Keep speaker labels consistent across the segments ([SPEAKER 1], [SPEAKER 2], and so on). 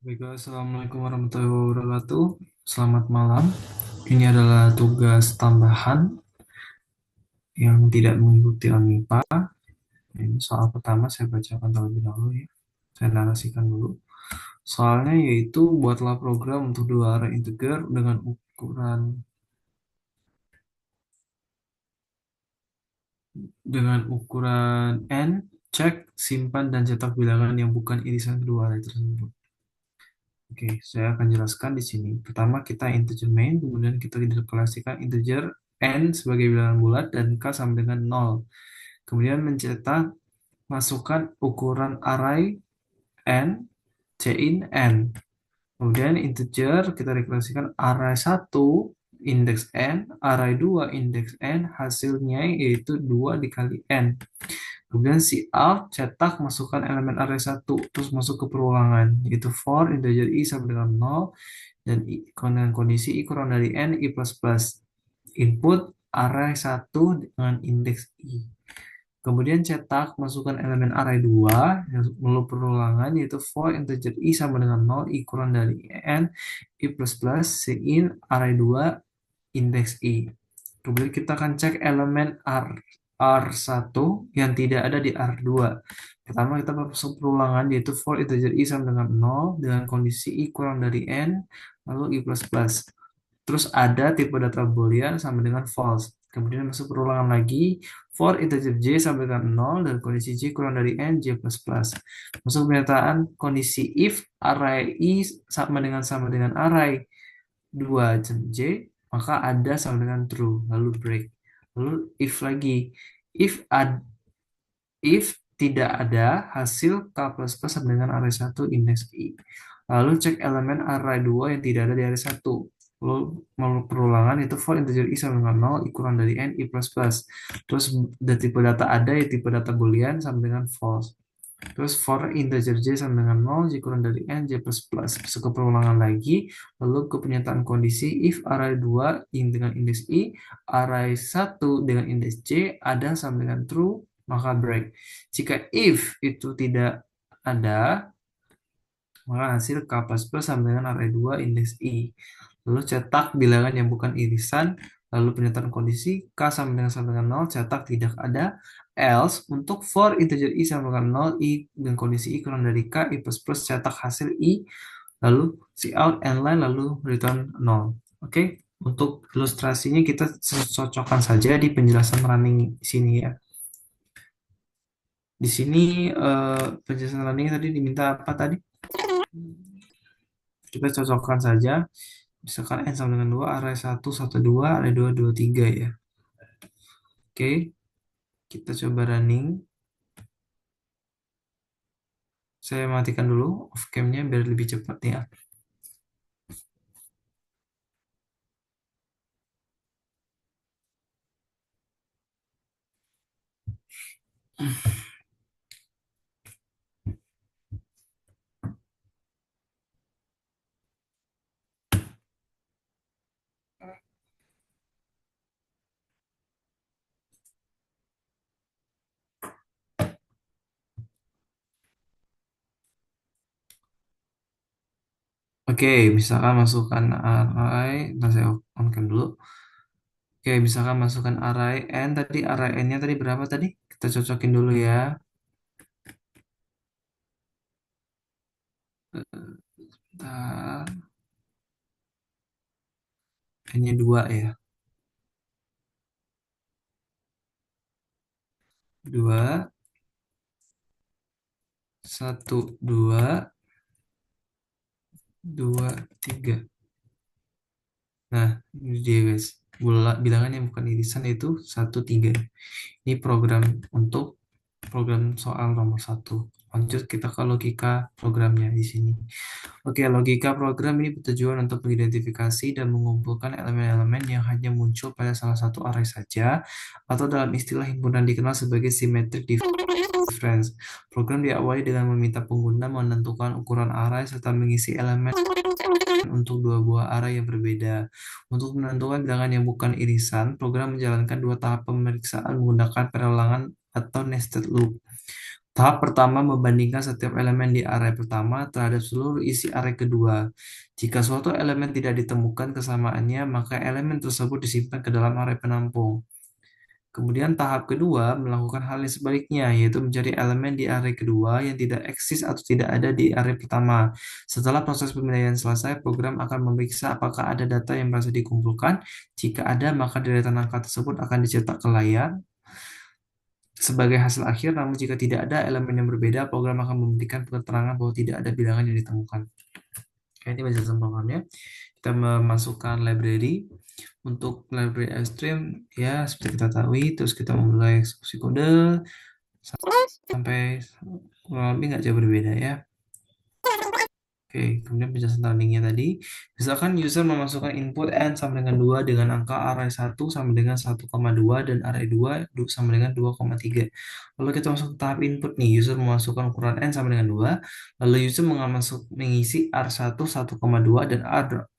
[SPEAKER 1] Baiklah, Assalamualaikum warahmatullahi wabarakatuh. Selamat malam. Ini adalah tugas tambahan yang tidak mengikuti MIPA. Ini soal pertama saya bacakan terlebih dahulu ya. Saya narasikan dulu. Soalnya yaitu buatlah program untuk dua arah integer dengan ukuran n, cek, simpan dan cetak bilangan yang bukan irisan kedua arah tersebut. Oke, saya akan jelaskan di sini. Pertama, kita integer main, kemudian kita deklarasikan integer n sebagai bilangan bulat dan k sama dengan 0. Kemudian mencetak masukkan ukuran array n, cin n. Kemudian integer kita deklarasikan array satu indeks n, array 2 indeks n, hasilnya yaitu 2 dikali n. Kemudian si alt cetak masukkan elemen array satu terus masuk ke perulangan yaitu for integer i sama dengan 0 dan dengan kondisi i kurang dari n i plus plus. Input array satu dengan indeks i. Kemudian cetak masukkan elemen array 2 yang melalui perulangan yaitu for integer i sama dengan 0 i kurang dari n i plus plus in array 2 indeks i. Kemudian kita akan cek elemen R1 yang tidak ada di R2. Pertama kita masuk perulangan yaitu for integer i sama dengan 0 dengan kondisi i kurang dari n lalu i plus plus. Terus ada tipe data boolean sama dengan false. Kemudian masuk perulangan lagi for integer j sama dengan 0 dan kondisi j kurang dari n j plus plus. Masuk pernyataan kondisi if array i sama dengan array 2 j maka ada sama dengan true lalu break. Lalu if lagi if tidak ada hasil k plus plus sama dengan array 1 indeks i. Lalu cek elemen array 2 yang tidak ada di array 1. Lalu perulangan itu for integer i sama dengan 0 i kurang dari n i plus plus. Terus tipe data ada ya tipe data boolean sama dengan false. Terus for integer j sama dengan 0 j kurang dari n j plus plus. Masuk ke perulangan lagi. Lalu ke pernyataan kondisi if array 2 dengan indeks i, array 1 dengan indeks j ada sama dengan true maka break. Jika if itu tidak ada, maka hasil K++ sama dengan array 2 indeks I. Lalu cetak bilangan yang bukan irisan, lalu pernyataan kondisi K sama dengan 0, cetak tidak ada, else untuk for integer I sama dengan 0, I dengan kondisi I kurang dari K, I++, cetak hasil I, lalu cout, end line, lalu return 0. Oke, untuk ilustrasinya kita cocokkan saja di penjelasan running sini ya. Di sini penjelasan running tadi diminta apa tadi? Kita cocokkan saja. Misalkan n sama dengan 2, array 1, 1, 2, array 2, 2, 3 ya. Oke, kita coba running. Saya matikan dulu off cam-nya biar lebih cepat ya. Oke, misalkan masukkan array, nah saya on cam dulu. Oke, misalkan masukkan array n tadi, array n-nya tadi berapa tadi? Kita cocokin dulu ya. Bentar, n-nya 2 ya. 2, 1, 2, 2, 3. Nah, ini dia guys. Bilangan yang bukan irisan itu 1, 3. Ini program soal nomor satu. Lanjut kita ke logika programnya di sini. Oke, logika program ini bertujuan untuk mengidentifikasi dan mengumpulkan elemen-elemen yang hanya muncul pada salah satu array saja, atau dalam istilah himpunan dikenal sebagai symmetric difference. Program diawali dengan meminta pengguna menentukan ukuran array serta mengisi elemen untuk dua buah array yang berbeda. Untuk menentukan bilangan yang bukan irisan, program menjalankan dua tahap pemeriksaan menggunakan perulangan atau nested loop. Tahap pertama membandingkan setiap elemen di array pertama terhadap seluruh isi array kedua. Jika suatu elemen tidak ditemukan kesamaannya, maka elemen tersebut disimpan ke dalam array penampung. Kemudian tahap kedua melakukan hal yang sebaliknya, yaitu mencari elemen di array kedua yang tidak eksis atau tidak ada di array pertama. Setelah proses pemilihan selesai, program akan memeriksa apakah ada data yang berhasil dikumpulkan. Jika ada, maka deretan angka tersebut akan dicetak ke layar sebagai hasil akhir. Namun jika tidak ada elemen yang berbeda, program akan memberikan keterangan bahwa tidak ada bilangan yang ditemukan. Oke, ini penjelasan programnya. Kita memasukkan library. Untuk library stream, ya seperti kita tahu, terus kita memulai eksekusi kode sampai kurang lebih nggak jauh berbeda ya. Oke, kemudian penjelasan tandingnya tadi. Misalkan user memasukkan input n sama dengan 2 dengan angka array 1 sama dengan 1,2 dan array 2 sama dengan 2,3. Lalu kita masuk ke tahap input nih. User memasukkan ukuran n sama dengan 2. Lalu user mengisi R1 1,2 dan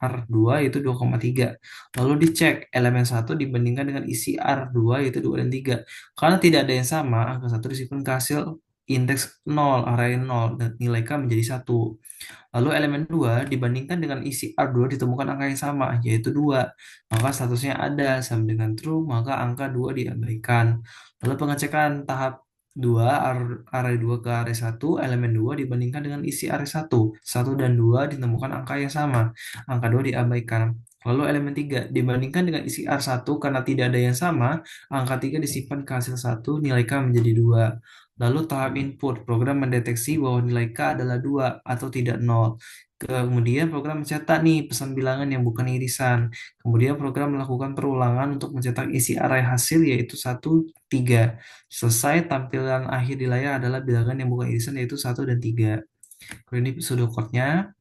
[SPEAKER 1] R2 yaitu 2,3. Lalu dicek elemen 1 dibandingkan dengan isi R2 yaitu 2 dan 3. Karena tidak ada yang sama, angka 1 disimpan ke hasil indeks 0, array 0, dan nilai K menjadi 1. Lalu elemen 2 dibandingkan dengan isi R2 ditemukan angka yang sama, yaitu 2. Maka statusnya ada sama dengan true, maka angka 2 diabaikan. Lalu pengecekan tahap 2, array 2 ke array 1, elemen 2 dibandingkan dengan isi array 1. 1 dan 2 ditemukan angka yang sama, angka 2 diabaikan. Lalu elemen 3 dibandingkan dengan isi R1 karena tidak ada yang sama, angka 3 disimpan ke hasil 1, nilai K menjadi 2. Lalu tahap input, program mendeteksi bahwa nilai K adalah 2 atau tidak 0. Kemudian program mencetak nih pesan bilangan yang bukan irisan. Kemudian program melakukan perulangan untuk mencetak isi array hasil yaitu 1, 3. Selesai, tampilan akhir di layar adalah bilangan yang bukan irisan yaitu 1 dan 3. Kemudian ini pseudocode-nya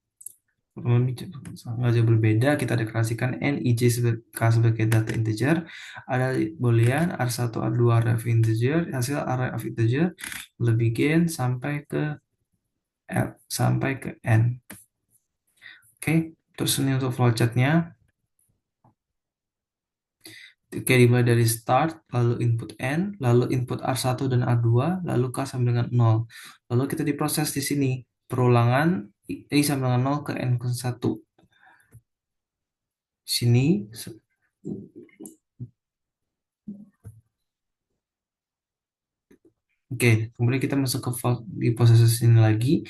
[SPEAKER 1] nggak jauh berbeda. Kita deklarasikan n, ij K sebagai data integer, ada boolean r1, r2, array of integer, hasil array of integer, lalu begin sampai ke n. Oke, terus ini untuk flowchart-nya. Oke, dimulai dari start, lalu input n, lalu input R1 dan R2, lalu K sama dengan 0. Lalu kita diproses di sini. Perulangan I sama dengan 0 ke n ke 1. Sini. Oke, kemudian kita masuk ke di proses ini lagi.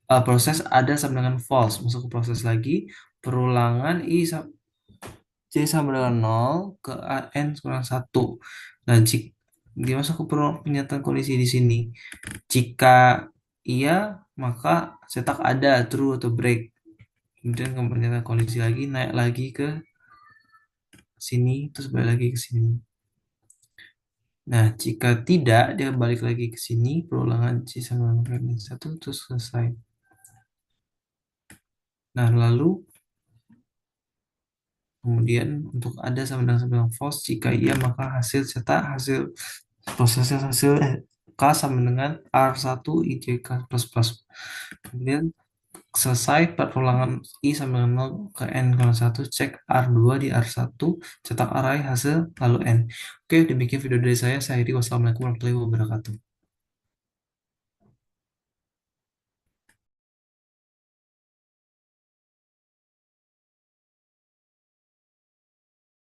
[SPEAKER 1] Proses ada sama dengan false. Masuk ke proses lagi. Perulangan J sama dengan 0 ke N kurang 1. Nah, jika dia masuk ke pernyataan kondisi di sini. Jika iya, maka cetak ada, true atau break. Kemudian ke pernyataan kondisi lagi, naik lagi ke sini, terus balik lagi ke sini. Nah, jika tidak, dia balik lagi ke sini, perulangan C sama dengan 1, terus selesai. Nah, lalu kemudian untuk ada sama dengan false, jika iya maka hasil cetak hasil prosesnya hasil K sama dengan R1 IJK plus plus. Kemudian selesai perulangan I sama dengan 0 ke N kurang 1, cek R2 di R1, cetak array hasil lalu N. Oke, demikian video dari saya. Saya Heri. Wassalamualaikum warahmatullahi wabarakatuh.